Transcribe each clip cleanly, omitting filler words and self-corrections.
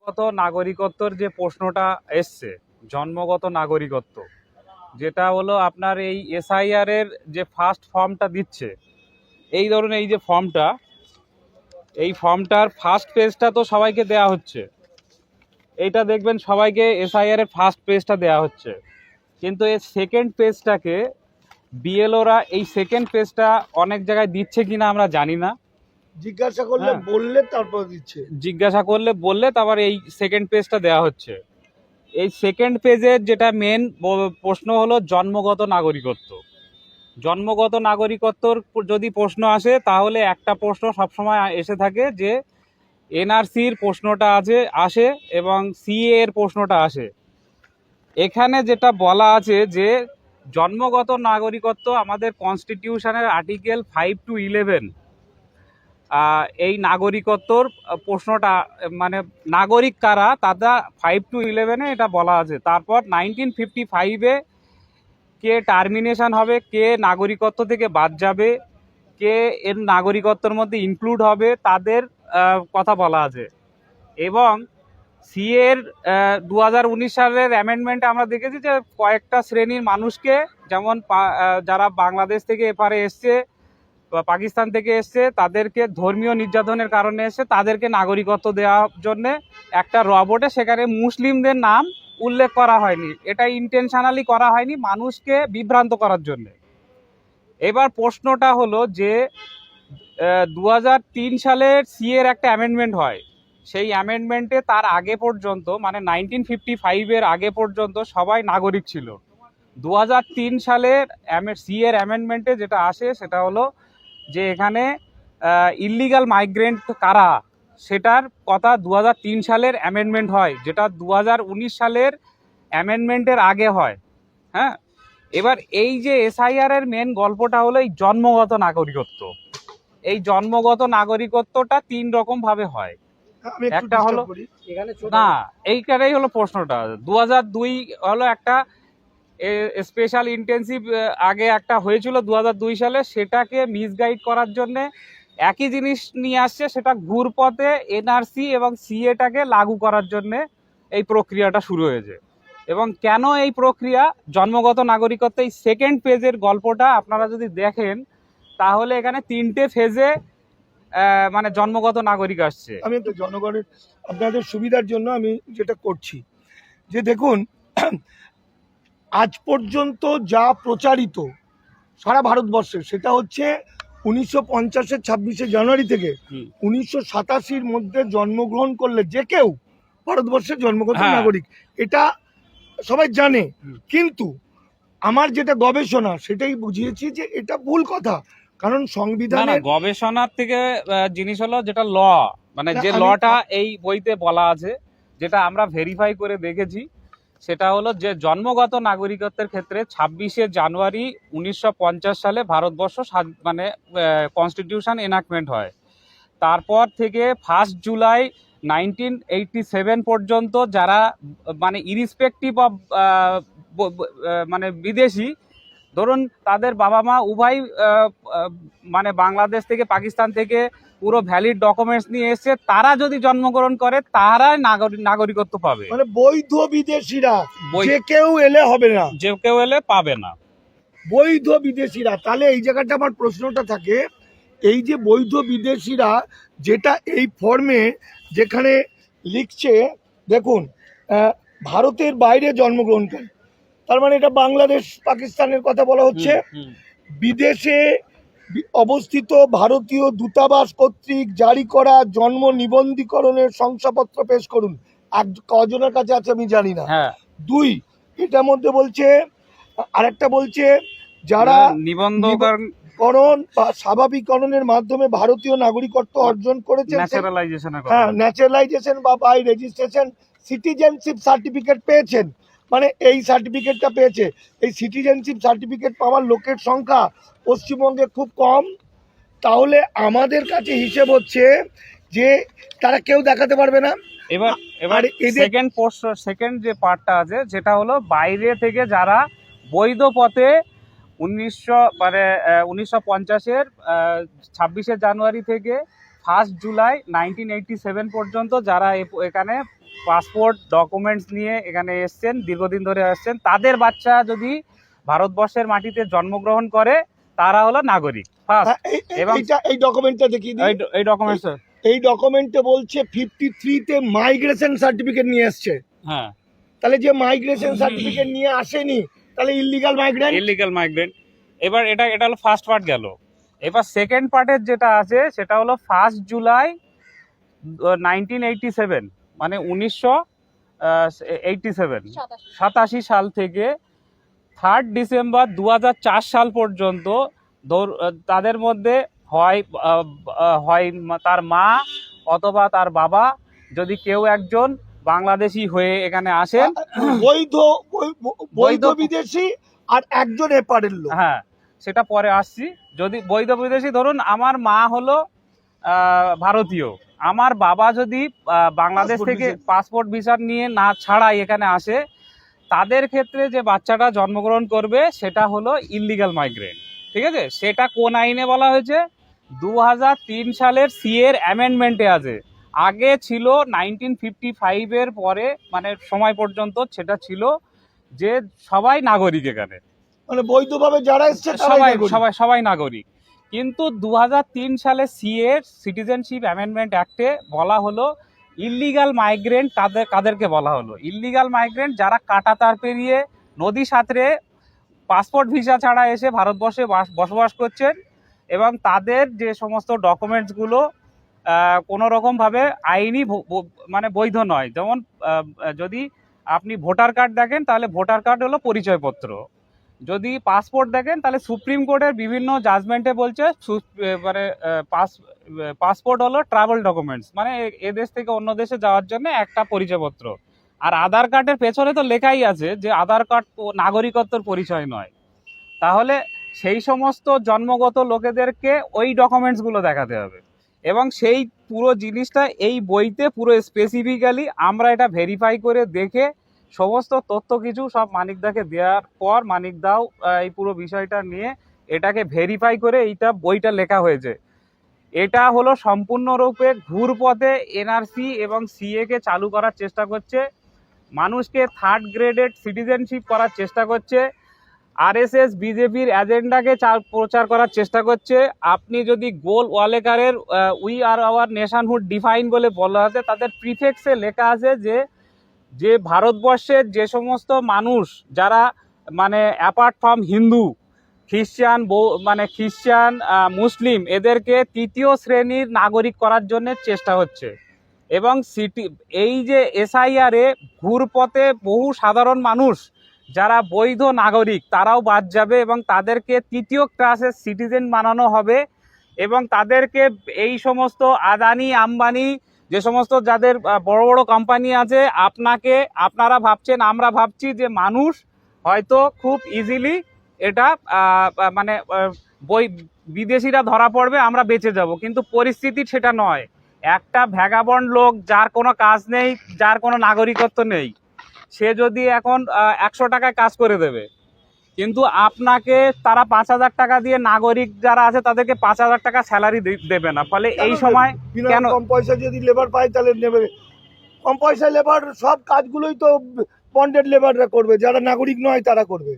গত নাগরিকত্বর যে প্রশ্নটা এসছে, জন্মগত নাগরিকত্ব, যেটা হলো আপনার এই এসআইআর এর যে ফার্স্ট ফর্মটা দিচ্ছে, এই ধরুন এই যে ফর্মটা, এই ফর্মটার ফার্স্ট পেজটা তো সবাইকে দেয়া হচ্ছে। এইটা দেখবেন সবাইকে এসআইআর এর ফার্স্ট পেজটা দেয়া হচ্ছে, কিন্তু এই সেকেন্ড পেজটাকে বিএলওরা এই সেকেন্ড পেজটা অনেক জায়গায় দিচ্ছে কিনা আমরা জানি না। জিজ্ঞাসা করলে বললে তারপর দিচ্ছে, জিজ্ঞাসা করলে বললে তারপর এই সেকেন্ড পেজটা দেওয়া হচ্ছে। এই সেকেন্ড পেজের যেটা মেন প্রশ্ন হলো জন্মগত নাগরিকত্ব। জন্মগত নাগরিকত্বর যদি প্রশ্ন আসে তাহলে একটা প্রশ্ন সবসময় এসে থাকে যে এনআরসির প্রশ্নটা আসে এবং সিএ এর প্রশ্নটা আসে। এখানে যেটা বলা আছে যে জন্মগত নাগরিকত্ব আমাদের কনস্টিটিউশনের আর্টিকেল 5-11 এই নাগরিকত্বর প্রশ্নটা, মানে নাগরিক কারা তারা 5-11 এটা বলা আছে। তারপর 1955 কে টার্মিনেশন হবে, কে নাগরিকত্ব থেকে বাদ যাবে, কে এর নাগরিকত্বের মধ্যে ইনক্লুড হবে, তাদের কথা বলা আছে। এবং সিএর 2019 সালের অ্যামেন্ডমেন্টে আমরা দেখেছি যে কয়েকটা শ্রেণীর মানুষকে, যেমন যারা বাংলাদেশ থেকে এপারে এসছে বা পাকিস্তান থেকে এসছে, তাদেরকে ধর্মীয় নির্যাতনের কারণে এসে তাদেরকে নাগরিকত্ব দেওয়ার জন্য একটা রবোটে সেখানে মুসলিমদের নাম উল্লেখ করা হয়নি। এটা ইন্টেনশনালি করা হয়নি মানুষকে বিভ্রান্ত করার জন্য। এবার প্রশ্নটা হলো যে 2003 সালের সিএর একটা অ্যামেন্ডমেন্ট হয়। সেই অ্যামেন্ডমেন্টে তার আগে পর্যন্ত, মানে 1955 আগে পর্যন্ত সবাই নাগরিক ছিল। 2003 সালের সিএর অ্যামেন্ডমেন্টে যেটা আসে সেটা হলো যে এখানে ইল্লিগাল মাইগ্রেন্ট কারা, সেটার কথা 2003 সালের অ্যামেন্ডমেন্ট হয়, যেটা 2019 সালের অ্যামেন্ডমেন্টের আগে হয়। হ্যাঁ, এবার এই যে এসআইআর এর মেন গল্পটা হলো এই জন্মগত নাগরিকত্ব। এই জন্মগত নাগরিকত্বটা 3 রকম ভাবে হয়। একটা হলো না, এইটাই হলো প্রশ্নটা। 2002 হলো একটা স্পেশাল ইন্টেন্সিভ, আগে একটা হয়েছিল 2002 সালে, সেটাকে মিসগাইড করার জন্য একই জিনিস নিয়ে আসছে, সেটা ঘুরপথে এনআরসি এবং সিএটাকে লাগু করার জন্য এই প্রক্রিয়াটা শুরু হয়েছে। এবং কেন এই প্রক্রিয়া জন্মগত নাগরিকত্ব, এই সেকেন্ড পেজের গল্পটা আপনারা যদি দেখেন তাহলে এখানে 3টে ফেজে মানে জন্মগত নাগরিক আসছে। আমি একটু জনগণের আপনাদের সুবিধার জন্য আমি যেটা করছি যে দেখুন, আজ পর্যন্ত যা প্রচারিত সারা ভারতবর্ষে সেটা হচ্ছে 1950-এর 26শে জানুয়ারি থেকে 1987-র মধ্যে জন্মগ্রহণ করলে যে কেউ ভারতবর্ষের জন্মগত নাগরিক, এটা সবাই জানে। কিন্তু আমার যেটা গবেষণা সেটাই বুঝিয়েছি যে এটা ভুল কথা, কারণ সংবিধানের গবেষণার থেকে জিনিস হলো যেটা ল, মানে যে লটা এই বইতে বলা আছে, যেটা আমরা ভেরিফাই করে দেখেছি, সেটা হলো যে জন্মগত নাগরিকত্বের ক্ষেত্রে 26শে জানুয়ারি 1950 সালে ভারতবর্ষ মানে কনস্টিটিউশন এনাক্টমেন্ট হয়। তারপর থেকে 1 জুলাই 1987 পর্যন্ত যারা মানে ইরিসপেক্টিভ অফ মানে বিদেশি, ধরুন তাদের বাবা মা উভয় মানে বাংলাদেশ থেকে পাকিস্তান থেকে পুরো ভ্যালিড ডকুমেন্টস নিয়ে এসছে, তারা যদি জন্মগ্রহণ করে তারাই নাগরিকত্ব পাবে। মানে বৈধ বিদেশিরা যে কেউ এলে হবে না, যে কেউ এলে পাবে না, বৈধ বিদেশিরা। তাহলে এই জায়গাটা আমার প্রশ্নটা থাকে, এই যে বৈধ বিদেশিরা যেটা এই ফর্মে যেখানে লিখছে, দেখুন ভারতের বাইরে জন্মগ্রহণ করে, তার মানে এটা বাংলাদেশ পাকিস্তানের কথা বলা হচ্ছে। বিদেশে অবস্থিত ভারতীয় দূতাবাস কর্তৃক জারি করা জন্ম নিবন্ধীকরণের শংসাপত্র পেশ করুন। কজনের কাছে আছে আমি জানি না। 2, এটার মধ্যে বলছে, আরেকটা বলছে যারা নিবন্ধকরণ বা স্বাভাবিকরণের মাধ্যমে ভারতীয় নাগরিকত্ব অর্জন করেছে, ন্যাচারালাইজেশন বা বাই রেজিস্ট্রেশন সিটিজেনশিপ সার্টিফিকেট পেয়েছেন, মানে এই সার্টিফিকেটটা পেয়েছে। এই সিটিজেনশিপ সার্টিফিকেট পাওয়ার লোকের সংখ্যা পশ্চিমবঙ্গে খুব কম। তাহলে আমাদের কাছে হিসেব হচ্ছে যে তারা কেউ দেখাতে পারবে না। এবার সেকেন্ড যে পার্টটা আছে সেটা হলো বাইরে থেকে যারা বৈধ পথে 1950-এর 26শে জানুয়ারি থেকে 1 জুলাই 1987 পর্যন্ত যারা এখানে পাসপোর্ট ডকুমেন্টস নিয়ে এখানে এসছেন, দীর্ঘদিন ধরে আসছেন, তাদের বাচ্চা যদি ভারতবর্ষের মাটিতে জন্মগ্রহণ করে তারা হলো নাগরিক ফার্স্ট। এবং এই ডকুমেন্টটা দেখিয়ে দিই। এই ডকুমেন্টস, এই ডকুমেন্টে বলছে 53-তে মাইগ্রেশন সার্টিফিকেট নিয়ে এসছে। হ্যাঁ, তাহলে যে মাইগ্রেশন সার্টিফিকেট নিয়ে আসেনি তাহলে ইলিগাল মাইগ্রেন্ট। Illegal migrant. এবার এটা হলো ফার্স্ট পার্ট গেল। এবার সেকেন্ড পার্টের যেটা আছে সেটা হলো 1 জুলাই 1987, মানে 1987 সাল থেকে 3 ডিসেম্বর 2004 সাল পর্যন্ত তাদের মধ্যে হয় তার মা অথবা তার বাবা যদি কেউ একজন বাংলাদেশি হয়ে এখানে আসেন, বৈধ বৈধ বিদেশি আর একজন এপারের লোক। হ্যাঁ, সেটা পরে আসছি। যদি বৈধ বিদেশি, ধরুন আমার মা হলো ভারতীয়, আমার বাবা যদি বাংলাদেশ থেকে পাসপোর্ট ভিসা নিয়ে না ছাড়াই এখানে আসে, তাদের ক্ষেত্রে যে বাচ্চাটা জন্মগ্রহণ করবে সেটা হলো ইললিগাল মাইগ্রেন্ট। ঠিক আছে? সেটা কোন আইনে বলা হয়েছে? 2003 সালের সিএর অ্যামেন্ডমেন্টে আছে। আগে ছিল 1955-এর পরে, মানে সময় পর্যন্ত সেটা ছিল যে সবাই নাগরিক এখানে, মানে বৈধভাবে যারা এসছে সবাই নাগরিক। কিন্তু 2003 সালে সিএ সিটিজেনশিপ অ্যামেন্ডমেন্ট অ্যাক্টে বলা হলো ইললিগাল মাইগ্রেন্ট কাদেরকে বলা হলো? ইললিগাল মাইগ্রেন্ট যারা কাঁটাতার পেরিয়ে নদী সাঁতরে পাসপোর্ট ভিসা ছাড়া এসে ভারতবর্ষে বসবাস করছেন এবং তাদের যে সমস্ত ডকুমেন্টসগুলো কোনো রকমভাবে আইনি মানে বৈধ নয়। যেমন যদি আপনি ভোটার কার্ড দেখেন তাহলে ভোটার কার্ড হলো পরিচয়পত্র, যদি পাসপোর্ট দেখেন তাহলে সুপ্রিম কোর্টের বিভিন্ন জাজমেন্টে বলছে মানে পাসপোর্ট হলো ট্রাভেল ডকুমেন্টস, মানে এ দেশ থেকে অন্য দেশে যাওয়ার জন্য একটা পরিচয়পত্র। আর আধার কার্ডের পেছনে তো লেখাই আছে যে আধার কার্ড নাগরিকত্বের পরিচয় নয়। তাহলে সেই সমস্ত জন্মগত লোকেদেরকে ওই ডকুমেন্টসগুলো দেখাতে হবে এবং সেই পুরো জিনিসটা এই বইতে পুরো স্পেসিফিক্যালি আমরা এটা ভেরিফাই করে দেখে সমস্ত তথ্য কিছু সব মানিকদাকে দেওয়ার পর মানিকদাও এই পুরো বিষয়টা নিয়ে এটাকে ভেরিফাই করে এইটা বইটা লেখা হয়েছে। এটা হলো সম্পূর্ণরূপে ঘুরপথে এনআরসি এবং সিএ কে চালু করার চেষ্টা করছে, মানুষকে থার্ড গ্রেডেড সিটিজেনশিপ করার চেষ্টা করছে, আরএসএস বিজেপির এজেন্ডাকে প্রচার করার চেষ্টা করছে। আপনি যদি গোল ওয়ালেকারের we are our nationhood define বলে বলা আছে, তাদের প্রিফেক্সে লেখা আছে যে ভারতবর্ষের যে সমস্ত মানুষ যারা মানে অ্যাপার্ট ফ্রম হিন্দু, খ্রিস্টান, মুসলিম, এদেরকে তৃতীয় শ্রেণীর নাগরিক করার জন্য চেষ্টা হচ্ছে। এবং এই যে এসআইআরে ঘুরপথে বহু সাধারণ মানুষ যারা বৈধ নাগরিক তারাও বাদ যাবে এবং তাদেরকে তৃতীয় ক্লাসের সিটিজেন বানানো হবে এবং তাদেরকে এই সমস্ত আদানি আম্বানি যে সমস্ত যাদের বড় বড় কোম্পানি আছে, আপনারা ভাবছেন, আমরা ভাবছি যে মানুষ হয়তো খুব ইজিলি এটা মানে বিদেশিরা ধরা পড়বে, আমরা বেঁচে যাব, কিন্তু পরিস্থিতি সেটা নয়। একটা ভ্যাগাবন্ড লোক যার কোনো কাজ নেই, যার কোনো নাগরিকত্ব নেই, সে যদি এখন 100 টাকায় কাজ করে দেবে, কিন্তু আপনাকে তারা 5,000 টাকা দিয়ে, নাগরিক যারা আছে তাদেরকে 5,000 টাকা স্যালারি দেবে না। ফলে এই সময় কেন কম পয়সা যদি লেবার পায় তাহলে নেবে? কম পয়সা লেবার সব কাজগুলোই তো বন্ডেড লেবাররা করবে, যারা নাগরিক নয় তারা করবে।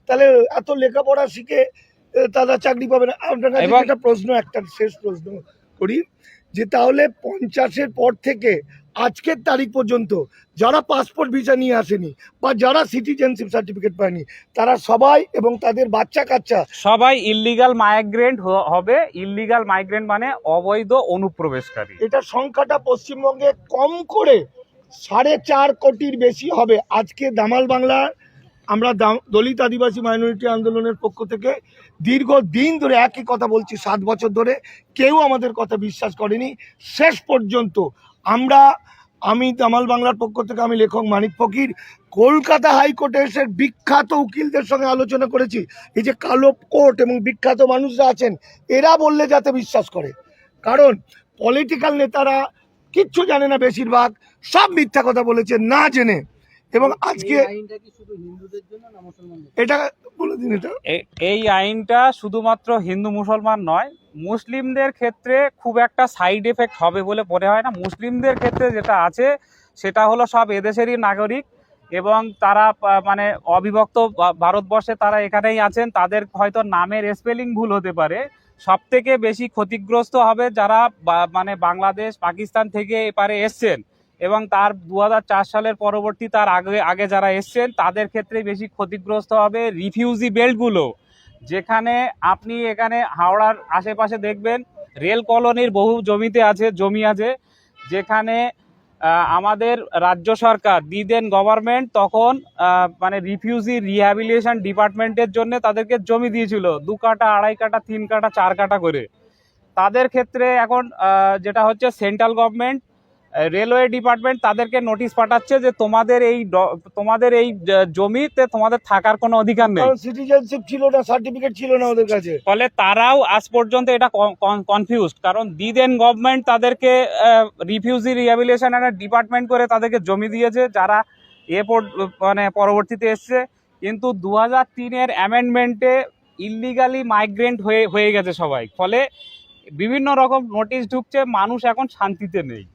তাহলে এত লেখাপড়া শিখে তারা চাকরি পাবে না। আপনার কাছে একটা প্রশ্ন, একটা শেষ প্রশ্ন করি, যে তাহলে 50-এর পর থেকে আজকের তারিখ পর্যন্ত যারা পাসপোর্ট ভিসা নিয়ে আসেনি বা যারা সিটিজেনশিপ সার্টিফিকেট পায়নি, তারা সবাই এবং তাদের বাচ্চা কাচ্চা সবাই ইললিগাল মাইগ্রেন্ট হবে। ইললিগাল মাইগ্রেন্ট মানে অবৈধ অনুপ্রবেশকারী। এটা সংখ্যাটা পশ্চিমবঙ্গে কম করে 4.5 কোটির বেশি হবে। আজকে দামাল বাংলার আমরা দলিত আদিবাসী মাইনরিটি আন্দোলনের পক্ষ থেকে দীর্ঘদিন ধরে একই কথা বলছি, 7 বছর ধরে কেউ আমাদের কথা বিশ্বাস করেনি। শেষ পর্যন্ত আমি দামাল বাংলার পক্ষ থেকে আমি লেখক মানিক ফকির কলকাতা হাইকোর্টে এসে বিখ্যাত উকিলদের সঙ্গে আলোচনা করেছি। এই যে কালো কোর্ট এবং বিখ্যাত মানুষরা আছেন, এরা বললে যাতে বিশ্বাস করে, কারণ পলিটিক্যাল নেতারা কিচ্ছু জানে না, বেশিরভাগ সব মিথ্যা কথা বলেছে না জেনে। এবং আজকে এটা বলে দিন, এই আইনটা শুধুমাত্র হিন্দু মুসলমান নয়, মুসলিমদের ক্ষেত্রে খুব একটা সাইড এফেক্ট হবে বলে মনে হয় না। মুসলিমদের ক্ষেত্রে যেটা আছে সেটা হলো সব এদেশেরই নাগরিক এবং তারা মানে অবিভক্ত ভারতবর্ষে তারা এখানেই আছেন। তাদের হয়তো নামের স্পেলিং ভুল হতে পারে। সব থেকে বেশি ক্ষতিগ্রস্ত হবে যারা মানে বাংলাদেশ পাকিস্তান থেকে এপারে এসছেন এবং তার 2004 সালের পরবর্তী তার আগে আগে যারা এসছেন তাদের ক্ষেত্রে বেশি ক্ষতিগ্রস্ত হবে রিফিউজি বেল্টগুলো। যেখানে আপনি এখানে হাওড়ার আশেপাশে দেখবেন রেল কলোনির বহু জমি আছে যেখানে আমাদের রাজ্য সরকার দিদেন গভর্নমেন্ট তখন মানে রিফিউজি রিহ্যাবিলিটেশন ডিপার্টমেন্টের জন্য তাদেরকে জমি দিয়েছিল 2 কাঠা 2.5 কাঠা 3 কাঠা 4 কাঠা করে। তাদের ক্ষেত্রে এখন যেটা হচ্ছে সেন্ট্রাল গভর্নমেন্ট রেলওয়ে ডিপার্টমেন্ট তাদেরকে নোটিশ পাঠাচ্ছে যে তোমাদের এই জমিতে তোমাদের থাকার কোনো অধিকার নেই, কারণ সিটিজেনশিপ ছিল না, সার্টিফিকেট ছিল না ওদের কাছে। ফলে তারাও আজ পর্যন্ত এটা কনফিউজড, কারণ দিদেন গভর্নমেন্ট তাদেরকে রিফিউজি রিহ্যাবিলিটেশন ডিপার্টমেন্ট করে তাদেরকে জমি দিয়েছে যারা মানে পরবর্তীতে এসছে, কিন্তু 2003-এর অ্যামেন্ডমেন্টে ইললিগালি মাইগ্রেন্ট হয়ে গেছে সবাই, ফলে বিভিন্ন রকম নোটিশ ঢুকছে, মানুষ এখন শান্তিতে নেই।